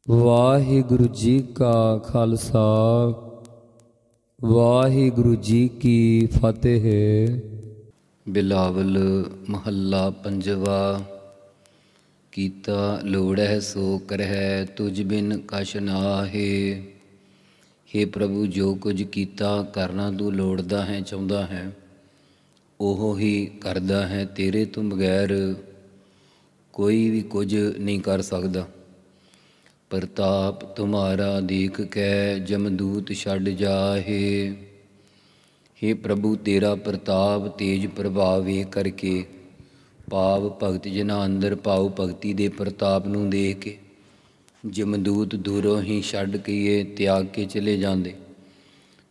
ਵਾਹਿਗੁਰੂ ਜੀ ਕਾ ਖਾਲਸਾ ਵਾਹਿਗੁਰੂ ਜੀ ਕੀ ਫਤਿਹ। ਬਿਲਾਵਲ ਮਹੱਲਾ ਪੰਜਵਾ। ਕੀਤਾ ਲੋੜਹਿ ਸੋ ਕਰਹਿ ਤੁਝ ਬਿਨ ਕਛ ਨਾਹੇ। ਹੇ ਪ੍ਰਭੂ, ਜੋ ਕੁਝ ਕੀਤਾ ਕਰਨਾ ਤੂੰ ਲੋੜਦਾ ਹੈ, ਚਾਹੁੰਦਾ ਹੈ, ਉਹ ਹੀ ਕਰਦਾ ਹੈ। ਤੇਰੇ ਤੋਂ ਬਗੈਰ ਕੋਈ ਵੀ ਕੁਝ ਨਹੀਂ ਕਰ ਸਕਦਾ। ਪ੍ਰਤਾਪ ਤੁਮਾਰਾ ਦੇਖ ਕੈ ਜਮਦੂਤ ਛੱਡ ਜਾਹੇ। ਹੇ ਪ੍ਰਭੂ, ਤੇਰਾ ਪ੍ਰਤਾਪ ਤੇਜ ਪ੍ਰਭਾਵ ਵੇਖ ਕਰਕੇ ਭਾਵ ਭਗਤ ਜਨਾਂ ਅੰਦਰ ਭਾਉ ਭਗਤੀ ਦੇ ਪ੍ਰਤਾਪ ਨੂੰ ਦੇਖ ਕੇ ਜਮਦੂਤ ਦੂਰੋਂ ਹੀ ਛੱਡ ਕੇ ਤਿਆਗ ਕੇ ਚਲੇ ਜਾਂਦੇ।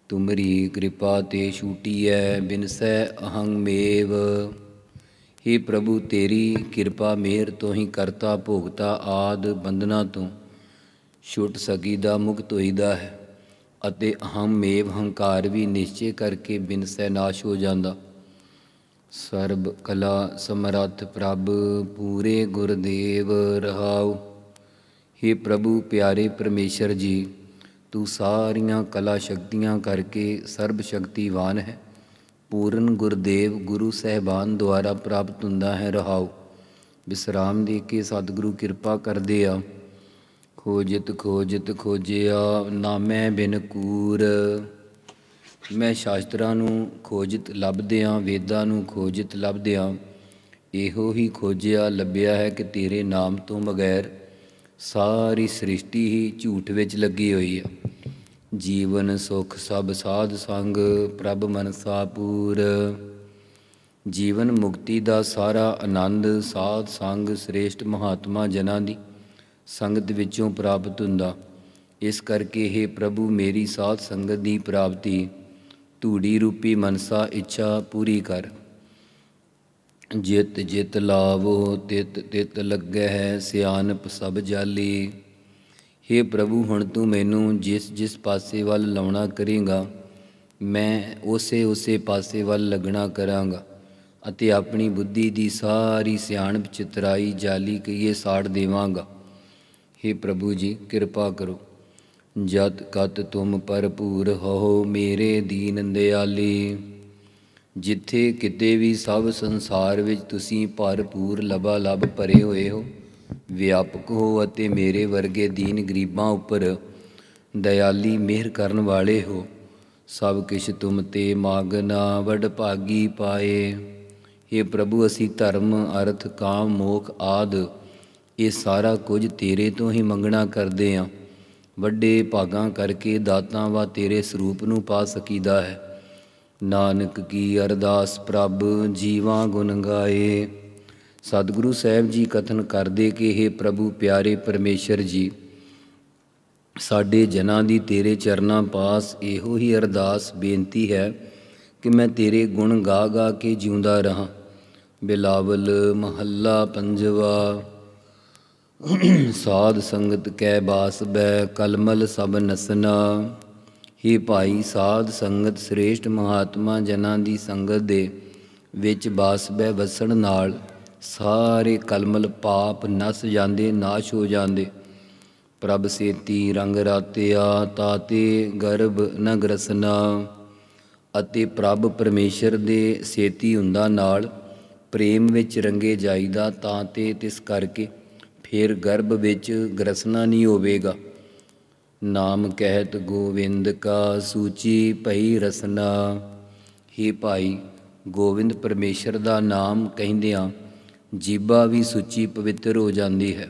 ਤੁਮਰੀ ਕਿਰਪਾ ਤੇ ਛੂਟੀਐ ਬਿਨਸੈ ਅਹੰ ਮੇਵ। ਹੇ ਪ੍ਰਭੂ, ਤੇਰੀ ਕਿਰਪਾ ਮਿਹਰ ਤੋਂ ਹੀ ਕਰਤਾ ਭੋਗਤਾ ਆਦਿ ਬੰਧਨਾਂ ਤੋਂ ਛੁੱਟ ਸਕੀਦਾ, ਮੁਕਤ ਹੋਈਦਾ ਹੈ ਅਤੇ ਅਹੰ ਮੇਵ ਹੰਕਾਰ ਵੀ ਨਿਸ਼ਚੇ ਕਰਕੇ ਬਿਨਸੈ ਨਾਸ਼ ਹੋ ਜਾਂਦਾ। ਸਰਬ ਕਲਾ ਸਮਰੱਥ ਪ੍ਰਭ ਪੂਰੇ ਗੁਰਦੇਵ ਰਹਾਉ। ਹੇ ਪ੍ਰਭੂ ਪਿਆਰੇ ਪਰਮੇਸ਼ਰ ਜੀ, ਤੂੰ ਸਾਰੀਆਂ ਕਲਾ ਸ਼ਕਤੀਆਂ ਕਰਕੇ ਸਰਬ ਸ਼ਕਤੀਵਾਨ ਹੈ। ਪੂਰਨ ਗੁਰਦੇਵ ਗੁਰੂ ਸਾਹਿਬਾਨ ਦੁਆਰਾ ਪ੍ਰਾਪਤ ਹੁੰਦਾ ਹੈ। ਰਹਾਉ। ਵਿਸਰਾਮ ਦੇ ਕੇ ਸਤਿਗੁਰੂ ਕਿਰਪਾ ਕਰਦੇ ਆ। ਖੋਜਿਤ ਖੋਜਿਤ ਖੋਜਿਆ ਨਾਮੈ ਬਿਨ ਕੂਰ। ਮੈਂ ਸ਼ਾਸਤਰਾਂ ਨੂੰ ਖੋਜਿਤ ਲੱਭਦਿਆਂ, ਵੇਦਾਂ ਨੂੰ ਖੋਜਿਤ ਲੱਭਦਿਆਂ ਇਹੋ ਹੀ ਖੋਜਿਆ ਲੱਭਿਆ ਹੈ ਕਿ ਤੇਰੇ ਨਾਮ ਤੋਂ ਬਗੈਰ ਸਾਰੀ ਸ੍ਰਿਸ਼ਟੀ ਹੀ ਝੂਠ ਵਿੱਚ ਲੱਗੀ ਹੋਈ ਹੈ। ਜੀਵਨ ਸੁਖ ਸਭ ਸਾਧ ਸੰਗ ਪ੍ਰਭ ਮਨਸਾ ਪੂਰ। ਜੀਵਨ ਮੁਕਤੀ ਦਾ ਸਾਰਾ ਆਨੰਦ ਸਾਧ ਸੰਗ ਸ੍ਰੇਸ਼ਟ ਮਹਾਤਮਾ ਜਨਾਂ ਦੀ ਸੰਗਤ ਵਿੱਚੋਂ ਪ੍ਰਾਪਤ ਹੁੰਦਾ। ਇਸ ਕਰਕੇ ਹੇ ਪ੍ਰਭੂ, ਮੇਰੀ ਸਾਧ ਸੰਗਤ ਦੀ ਪ੍ਰਾਪਤੀ ਧੂੜੀ ਰੂਪੀ ਮਨਸਾ ਇੱਛਾ ਪੂਰੀ ਕਰ। ਜਿਤ ਜਿਤ ਲਾਵੋ ਤਿਤ ਤਿਤ ਲੱਗੈ ਹੈ ਸਿਆਣਪ ਸਭ ਜਾਲੀ। ਹੇ ਪ੍ਰਭੂ, ਹੁਣ ਤੂੰ ਮੈਨੂੰ ਜਿਸ ਜਿਸ ਪਾਸੇ ਵੱਲ ਲਾਉਣਾ ਕਰੇਗਾ, ਮੈਂ ਉਸੇ ਉਸੇ ਪਾਸੇ ਵੱਲ ਲੱਗਣਾ ਕਰਾਂਗਾ ਅਤੇ ਆਪਣੀ ਬੁੱਧੀ ਦੀ ਸਾਰੀ ਸਿਆਣਪ ਚਿਤਰਾਈ ਜਾਲੀ ਕਹੀਏ ਸਾੜ ਦੇਵਾਂਗਾ। ਹੇ ਪ੍ਰਭੂ ਜੀ, ਕਿਰਪਾ ਕਰੋ। ਜਤ ਕਤ ਤੁਮ ਭਰਪੂਰ ਹੋ ਮੇਰੇ ਦੀਨ ਦਿਆਲੀ। ਜਿੱਥੇ ਕਿਤੇ ਵੀ ਸਭ ਸੰਸਾਰ ਵਿੱਚ ਤੁਸੀਂ ਭਰਪੂਰ ਲਬਾ ਲੱਭ ਭਰੇ ਹੋਏ ਹੋ, ਵਿਆਪਕ ਹੋ ਅਤੇ ਮੇਰੇ ਵਰਗੇ ਦੀਨ ਗਰੀਬਾਂ ਉੱਪਰ ਦਇਆਲੀ ਮਿਹਰ ਕਰਨ ਵਾਲੇ ਹੋ। ਸਭ ਕਿਛ ਤੁਮ ਤੇ ਮਾਗਨਾ ਵਡ ਭਾਗੀ ਪਾਏ। ਹੇ ਪ੍ਰਭੂ, ਅਸੀਂ ਧਰਮ ਅਰਥ ਕਾਮ ਮੋਖ ਆਦਿ ਇਹ ਸਾਰਾ ਕੁਝ ਤੇਰੇ ਤੋਂ ਹੀ ਮੰਗਣਾ ਕਰਦੇ ਹਾਂ। ਵੱਡੇ ਭਾਗਾਂ ਕਰਕੇ ਦਾਤਾਂ ਵਾ ਤੇਰੇ ਸਰੂਪ ਨੂੰ ਪਾ ਸਕੀਦਾ ਹੈ। ਨਾਨਕ ਕੀ ਅਰਦਾਸ ਪ੍ਰਭ ਜੀਵਾਂ ਗੁਣ ਗਾਏ। ਸਤਿਗੁਰੂ ਸਾਹਿਬ ਜੀ ਕਥਨ ਕਰਦੇ ਕਿ ਹੇ ਪ੍ਰਭੂ ਪਿਆਰੇ ਪਰਮੇਸ਼ਰ ਜੀ, ਸਾਡੇ ਜਨਾਂ ਦੀ ਤੇਰੇ ਚਰਨਾਂ ਪਾਸ ਇਹੋ ਹੀ ਅਰਦਾਸ ਬੇਨਤੀ ਹੈ ਕਿ ਮੈਂ ਤੇਰੇ ਗੁਣ ਗਾ ਗਾ ਕੇ ਜਿਉਂਦਾ ਰਹਾਂ। ਬਿਲਾਵਲ ਮਹੱਲਾ ਪੰਜਵਾ। ਸਾਧ ਸੰਗਤ ਕੈ ਬਾਸ ਬੈ ਕਲਮਲ ਸਭ ਨਸਨਾ। ਹੇ ਭਾਈ, ਸਾਧ ਸੰਗਤ ਸ੍ਰੇਸ਼ਟ ਮਹਾਤਮਾ ਜਨਾਂ ਦੀ ਸੰਗਤ ਦੇ ਵਿੱਚ ਬਾਸ ਬੈ ਵਸਣ ਨਾਲ ਸਾਰੇ ਕਲਮਲ ਪਾਪ ਨਸ ਜਾਂਦੇ, ਨਾਸ਼ ਹੋ ਜਾਂਦੇ। ਪ੍ਰਭ ਸੇਤੀ ਰੰਗ ਰਾਤਿਆ ਤਾਤੇ ਗਰਭ ਨ ਗ੍ਰਸਨਾ। ਅਤੇ ਪ੍ਰਭ ਪਰਮੇਸ਼ਰ ਦੇ ਸੇਤੀ ਹੁੰਦਾ ਨਾਲ ਪ੍ਰੇਮ ਵਿੱਚ ਰੰਗੇ ਜਾਈਦਾ, ਤਾਂ ਤੇ ਤਿਸ ਕਰਕੇ ਫਿਰ ਗਰਭ ਵਿੱਚ ਗ੍ਰਸਨਾ ਨਹੀਂ ਹੋਵੇਗਾ। ਨਾਮ ਕਹਿਤ ਗੋਵਿੰਦ ਕਾ ਸੂਚੀ ਭਈ ਰਸਨਾ। ਹੇ ਭਾਈ, ਗੋਵਿੰਦ ਪਰਮੇਸ਼ਰ ਦਾ ਨਾਮ ਕਹਿੰਦਿਆਂ ਜੀਭਾ ਵੀ ਸੁੱਚੀ ਪਵਿੱਤਰ ਹੋ ਜਾਂਦੀ ਹੈ।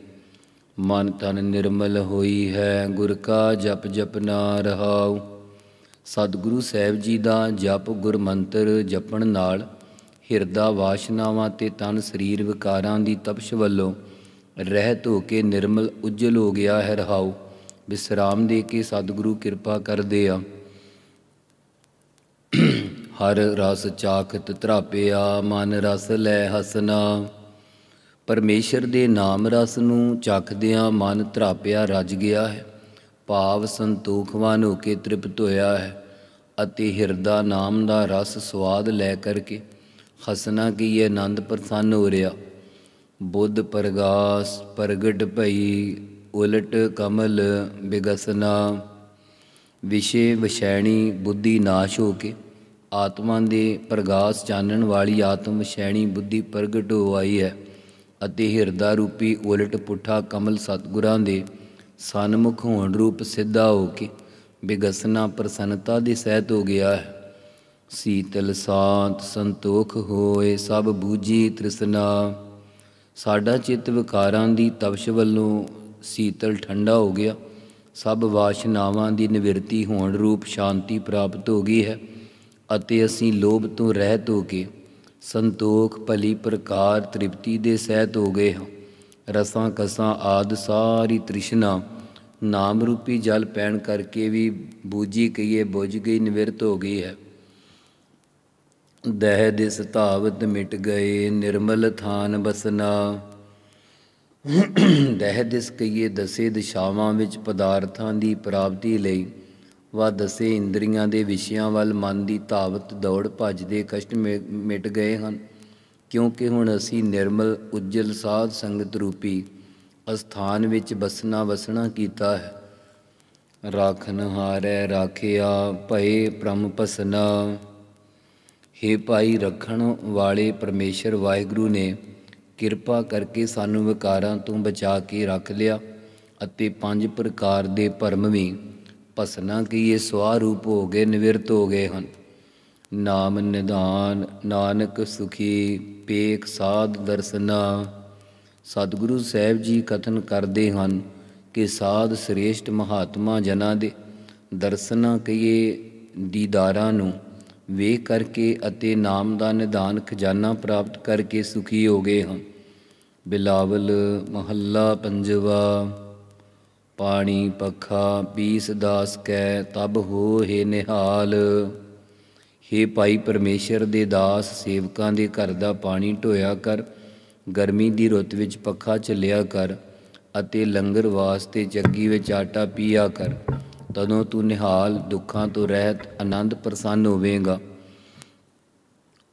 ਮਨ ਤਨ ਨਿਰਮਲ ਹੋਈ ਹੈ ਗੁਰ ਕਾ ਜਪ ਜਪਨਾ ਰਹਾਉ। ਸਤਿਗੁਰੂ ਸਾਹਿਬ ਜੀ ਦਾ ਜਪ ਗੁਰ ਮੰਤਰ ਜਪਣ ਨਾਲ ਹਿਰਦਾ ਵਾਸ਼ਨਾਵਾਂ ਤੇ ਤਨ ਸਰੀਰ ਵਿਕਾਰਾਂ ਦੀ ਤਪਸ਼ ਵੱਲੋਂ ਰਹਿਤ ਹੋ ਕੇ ਨਿਰਮਲ ਉਜਲ ਹੋ ਗਿਆ ਹੈ। ਰਹਾਉ। ਵਿਸਰਾਮ ਦੇ ਕੇ ਸਤਿਗੁਰੂ ਕਿਰਪਾ ਕਰਦੇ ਆ। ਹਰ ਰਸ ਚਾਖਤ ਧਰਾਪਿਆ ਮਨ ਰਸ ਲੈ ਹਸਨਾ। ਪਰਮੇਸ਼ਰ ਦੇ ਨਾਮ ਰਸ ਨੂੰ ਚੱਖਦਿਆਂ ਮਨ ਧਰਾਪਿਆ ਰੱਜ ਗਿਆ ਹੈ, ਭਾਵ ਸੰਤੋਖਵਾਨ ਹੋ ਕੇ ਤ੍ਰਿਪਤ ਹੋਇਆ ਹੈ ਅਤੇ ਹਿਰਦਾ ਨਾਮ ਦਾ ਰਸ ਸਵਾਦ ਲੈ ਕਰਕੇ ਹਸਨਾ ਕੀ ਆਨੰਦ ਪ੍ਰਸੰਨ ਹੋ ਰਿਹਾ। ਬੁੱਧ ਪ੍ਰਗਾਸ ਪ੍ਰਗਟ ਭਈ ਉਲਟ ਕਮਲ ਬਿਗਸਨਾ। ਵਿਸ਼ੇ ਵਿਸ਼ੈਣੀ ਬੁੱਧੀ ਨਾਸ਼ ਹੋ ਕੇ ਆਤਮਾ ਦੇ ਪ੍ਰਗਾਸ ਚਾਨਣ ਵਾਲੀ ਆਤਮ ਵਿਸ਼ੈਣੀ ਬੁੱਧੀ ਪ੍ਰਗਟ ਹੋ ਆਈ ਹੈ ਅਤੇ ਹਿਰਦਾ ਰੂਪੀ ਉਲਟ ਪੁੱਠਾ ਕਮਲ ਸਤਿਗੁਰਾਂ ਦੇ ਸਨਮੁਖ ਹੋਣ ਰੂਪ ਸਿੱਧਾ ਹੋ ਕੇ ਬਿਗਸਨਾ ਪ੍ਰਸੰਨਤਾ ਦੇ ਸਹਿਤ ਹੋ ਗਿਆ ਹੈ। ਸੀਤਲ ਸਾਂਤ ਸੰਤੋਖ ਹੋਏ ਸਭ ਬੂਝੀ ਤ੍ਰਿਸ਼ਨਾ। ਸਾਡਾ ਚਿੱਤ ਵਿਕਾਰਾਂ ਦੀ ਤਪਸ਼ ਵੱਲੋਂ ਸੀਤਲ ਠੰਡਾ ਹੋ ਗਿਆ। ਸਭ ਵਾਸ਼ਨਾਵਾਂ ਦੀ ਨਿਵਰਤੀ ਹੋਣ ਰੂਪ ਸ਼ਾਂਤੀ ਪ੍ਰਾਪਤ ਹੋ ਗਈ ਹੈ ਅਤੇ ਅਸੀਂ ਲੋਭ ਤੋਂ ਰਹਿਤ ਹੋ ਕੇ ਸੰਤੋਖ ਭਲੀ ਪ੍ਰਕਾਰ ਤ੍ਰਿਪਤੀ ਦੇ ਸਹਿਤ ਹੋ ਗਏ ਹਾਂ। ਰਸਾਂ ਕਸਾਂ ਆਦਿ ਸਾਰੀ ਤ੍ਰਿਸ਼ਨਾ ਨਾਮ ਰੂਪੀ ਜਲ ਪੈਣ ਕਰਕੇ ਵੀ ਬੂਝੀ ਕਹੀਏ ਬੁਝ ਗਈ, ਨਿਵਰਤ ਹੋ ਗਈ ਹੈ। ਦਹਿ ਦਿਸ ਧਾਵਤ ਮਿਟ ਗਏ ਨਿਰਮਲ ਥਾਨ ਬਸਨਾ। ਦਹਿ ਦਿਸ ਕਹੀਏ ਦਸੇ ਦਿਸ਼ਾਵਾਂ ਵਿੱਚ ਪਦਾਰਥਾਂ ਦੀ ਪ੍ਰਾਪਤੀ ਲਈ ਵਾ ਦਸੇ ਇੰਦਰੀਆਂ ਦੇ ਵਿਸ਼ਿਆਂ ਵੱਲ ਮਨ ਦੀ ਧਾਵਤ ਦੌੜ ਭੱਜ ਦੇ ਕਸ਼ਟ ਮਿਟ ਗਏ ਹਨ, ਕਿਉਂਕਿ ਹੁਣ ਅਸੀਂ ਨਿਰਮਲ ਉਜਲ ਸਾਧ ਸੰਗਤ ਰੂਪੀ ਅਸਥਾਨ ਵਿੱਚ ਵਸਣਾ ਕੀਤਾ ਹੈ। ਰਾਖਨ ਹਾਰੈ ਰਾਖਿਆ ਭਏ ਪ੍ਰਮ ਭਸਨਾ। ਹੇ ਭਾਈ, ਰੱਖਣ ਵਾਲੇ ਪਰਮੇਸ਼ਰ ਵਾਹਿਗੁਰੂ ਨੇ ਕਿਰਪਾ ਕਰਕੇ ਸਾਨੂੰ ਵਿਕਾਰਾਂ ਤੋਂ ਬਚਾ ਕੇ ਰੱਖ ਲਿਆ ਅਤੇ 5 ਪ੍ਰਕਾਰ ਦੇ ਭਰਮ ਵੀ ਭਸਨਾ ਕਹੀਏ ਸੁਆਹ ਰੂਪ ਹੋ ਗਏ, ਨਿਵਰਤ ਹੋ ਗਏ ਹਨ। ਨਾਮ ਨਿਧਾਨ ਨਾਨਕ ਸੁਖੀ ਪੇਖ ਸਾਧ ਦਰਸਨਾ। ਸਤਿਗੁਰੂ ਸਾਹਿਬ ਜੀ ਕਥਨ ਕਰਦੇ ਹਨ ਕਿ ਸਾਧ ਸ੍ਰੇਸ਼ਟ ਮਹਾਤਮਾ ਜਨਾਂ ਦੇ ਦਰਸ਼ਨਾਂ ਕਹੀਏ ਦੀਦਾਰਾਂ ਨੂੰ ਵੇਖ ਕਰਕੇ ਅਤੇ ਨਾਮ ਦਾ ਨਿਧਾਨ ਖਜ਼ਾਨਾ ਪ੍ਰਾਪਤ ਕਰਕੇ ਸੁਖੀ ਹੋ ਗਏ ਹਾਂ। ਬਿਲਾਵਲ ਮਹੱਲਾ ਪੰਜਵਾ। ਪਾਣੀ ਪੱਖਾ ਪੀਸ ਦਾਸ ਕੈ ਤਬ ਹੋਏ ਨਿਹਾਲ। ਹੇ ਭਾਈ, ਪਰਮੇਸ਼ਰ ਦੇ ਦਾਸ ਸੇਵਕਾਂ ਦੇ ਘਰ ਦਾ ਪਾਣੀ ਢੋਇਆ ਕਰ, ਗਰਮੀ ਦੀ ਰੁੱਤ ਵਿੱਚ ਪੱਖਾ ਝੱਲਿਆ ਕਰ ਅਤੇ ਲੰਗਰ ਵਾਸਤੇ ਚੱਗੀ ਵਿੱਚ ਆਟਾ ਪੀਆ ਕਰ। ਤਦੋਂ ਤੂੰ ਨਿਹਾਲ ਦੁੱਖਾਂ ਤੋਂ ਰਹਿਤ ਆਨੰਦ ਪ੍ਰਸੰਨ ਹੋਵੇਂਗਾ।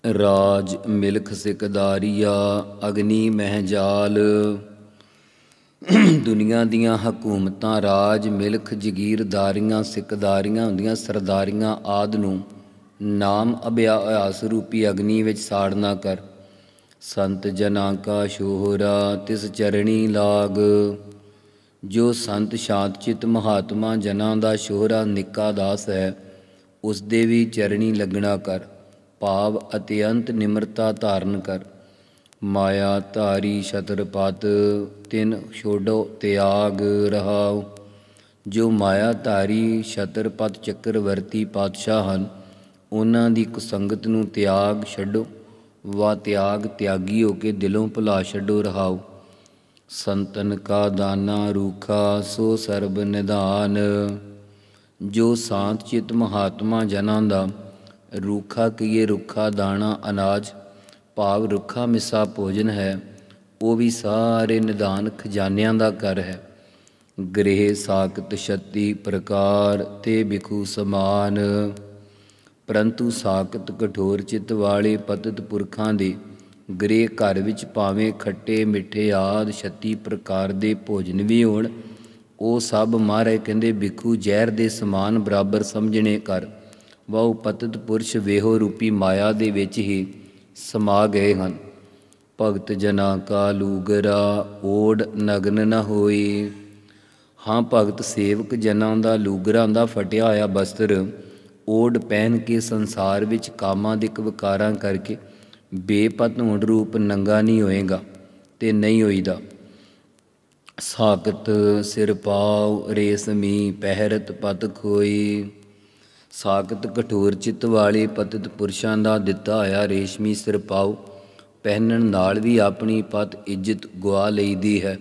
ਰਾਜ ਮਿਲਖ ਸਿਕਦਾਰੀਆ ਅਗਨੀ ਮਹਿਜਾਲ। ਦੁਨੀਆ ਦੀਆਂ ਹਕੂਮਤਾਂ, ਰਾਜ ਮਿਲਖ ਜਗੀਰਦਾਰੀਆਂ ਸਿਕਦਾਰੀਆਂ ਹੁੰਦੀਆਂ ਸਰਦਾਰੀਆਂ ਆਦਿ ਨੂੰ ਨਾਮ ਅਭਿਆਸ ਰੂਪੀ ਅਗਨੀ ਵਿੱਚ ਸਾੜਨਾ ਕਰ। ਸੰਤ ਜਨਾਂ ਕਾ ਸ਼ੋਹਰਾ ਤਿਸ ਚਰਣੀ ਲਾਗ। ਜੋ ਸੰਤ ਸ਼ਾਂਤ ਚਿਤ ਮਹਾਤਮਾ ਜਨਾਂ ਦਾ ਸ਼ੋਹਰਾ ਨਿੱਕਾ ਦਾਸ ਹੈ, ਉਸ ਦੇ ਵੀ ਚਰਣੀ ਲੱਗਣਾ ਕਰ। ਭਾਵ ਅਤੇ ਅੰਤ ਨਿਮਰਤਾ ਧਾਰਨ ਕਰ। ਮਾਇਆ ਧਾਰੀ ਛਤਰਪਤ ਤਿਨ ਛੋਡੋ ਤਿਆਗ ਰਹਾਉ। ਜੋ ਮਾਇਆ ਧਾਰੀ ਛਤਰਪਤ ਚੱਕਰਵਰਤੀ ਪਾਤਸ਼ਾਹ ਹਨ, ਉਹਨਾਂ ਦੀ ਕੁਸੰਗਤ ਨੂੰ ਤਿਆਗ ਛੱਡੋ ਵਾ ਤਿਆਗੀ ਹੋ ਕੇ ਦਿਲੋਂ ਭੁਲਾ ਛੱਡੋ ਰਹਾਉ। ਸੰਤਨ ਕਾ ਦਾਨਾ ਰੂਖਾ ਸੋ ਸਰਬ ਨਿਧਾਨ। ਜੋ ਸ਼ਾਂਤ ਚਿਤ ਮਹਾਤਮਾ ਜਨਾਂ ਦਾ ਰੂਖਾ ਕਹੀਏ ਰੁੱਖਾ ਦਾਣਾ ਅਨਾਜ ਭਾਵ ਰੁੱਖਾ ਮਿੱਸਾ ਭੋਜਨ ਹੈ, ਉਹ ਵੀ ਸਾਰੇ ਨਿਧਾਨ ਖਜ਼ਾਨਿਆਂ ਦਾ ਘਰ ਹੈ। ਗ੍ਰਹਿ ਸਾਕਤ ਛੱਤੀ ਪ੍ਰਕਾਰ ਤੇ ਬਿਖੂ ਸਮਾਨ। ਪਰੰਤੂ ਸਾਕਤ ਕਠੋਰ ਚਿੱਤ ਵਾਲੇ ਪਤਿਤ ਪੁਰਖਾਂ ਦੇ ਗ੍ਰਹਿ ਘਰ ਵਿੱਚ ਭਾਵੇਂ ਖੱਟੇ ਮਿੱਠੇ ਆਦਿ 36 ਪ੍ਰਕਾਰ ਦੇ ਭੋਜਨ ਵੀ ਹੋਣ, ਉਹ ਸਭ ਮਹਾਰਾਜ ਕਹਿੰਦੇ ਬਿਖੂ ਜ਼ਹਿਰ ਦੇ ਸਮਾਨ ਬਰਾਬਰ ਸਮਝਣੇ ਕਰ। ਵਾਹ ਪਤਿਤ ਪੁਰਸ਼ ਵੇਹੋ ਰੂਪੀ ਮਾਇਆ ਦੇ ਵਿੱਚ ਹੀ ਸਮਾ ਗਏ ਹਨ। ਭਗਤ ਜਨਾਂ ਕਾ ਲੂਗਰਾ ਓੜ ਨਗਨ ਨ ਹੋਈ। ਹਾਂ, ਭਗਤ ਸੇਵਕ ਜਨਾਂ ਦਾ ਲੂਗਰਾਂ ਦਾ ਫਟਿਆ ਹੋਇਆ ਬਸਤਰ ਓੜ ਪਹਿਨ ਕੇ ਸੰਸਾਰ ਵਿੱਚ ਕਾਮਾਦਿਕ ਵਿਕਾਰਾਂ ਕਰਕੇ ਬੇਪਤ ਹੋਣ ਰੂਪ ਨੰਗਾ ਨਹੀਂ ਹੋਏਗਾ ਤੇ ਨਹੀਂ ਹੋਈਦਾ। ਸਾਕਤ ਸਿਰ ਪਾਉ ਰੇਸ਼ਮੀ ਪਹਿਰਤ ਪਤ ਖੋਈ। ਸਾਕਤ ਕਠੋਰ ਚਿੱਤ ਵਾਲੇ ਪਤਿਤ ਪੁਰਸ਼ਾਂ ਦਾ ਦਿੱਤਾ ਹੋਇਆ ਰੇਸ਼ਮੀ ਸਿਰ ਪਾਉ ਪਹਿਨਣ ਨਾਲ ਵੀ ਆਪਣੀ ਪਤ ਇੱਜ਼ਤ ਗੁਆ ਲਈਦੀ ਹੈ।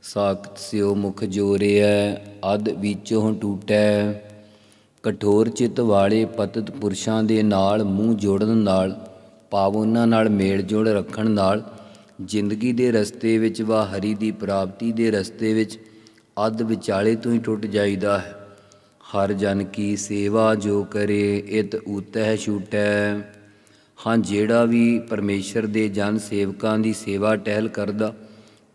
ਸਾਕਤ ਸਿਓ ਮੁਖ ਜੋਰਿਐ ਅਧ ਵਿੱਚੋਂ ਟੂਟੈ। ਕਠੋਰ ਚਿੱਤ ਵਾਲੇ ਪਤਿਤ ਪੁਰਸ਼ਾਂ ਦੇ ਨਾਲ ਮੂੰਹ ਜੋੜਨ ਨਾਲ ਭਾਵ ਉਹਨਾਂ ਨਾਲ ਮੇਲ ਜੋੜ ਰੱਖਣ ਨਾਲ ਜ਼ਿੰਦਗੀ ਦੇ ਰਸਤੇ ਵਿੱਚ ਵਾ ਹਰੀ ਦੀ ਪ੍ਰਾਪਤੀ ਦੇ ਰਸਤੇ ਵਿੱਚ ਅੱਧ ਵਿਚਾਲੇ ਤੋਂ ਹੀ ਟੁੱਟ ਜਾਈਦਾ ਹੈ। ਹਰ ਜਨ ਕੀ ਸੇਵਾ ਜੋ ਕਰੇ ਇਤ ਊਤਹਿ ਛੂਟੈ। ਹਾਂ, ਜਿਹੜਾ ਵੀ ਪਰਮੇਸ਼ਰ ਦੇ ਜਨ ਸੇਵਕਾਂ ਦੀ ਸੇਵਾ ਟਹਿਲ ਕਰਦਾ,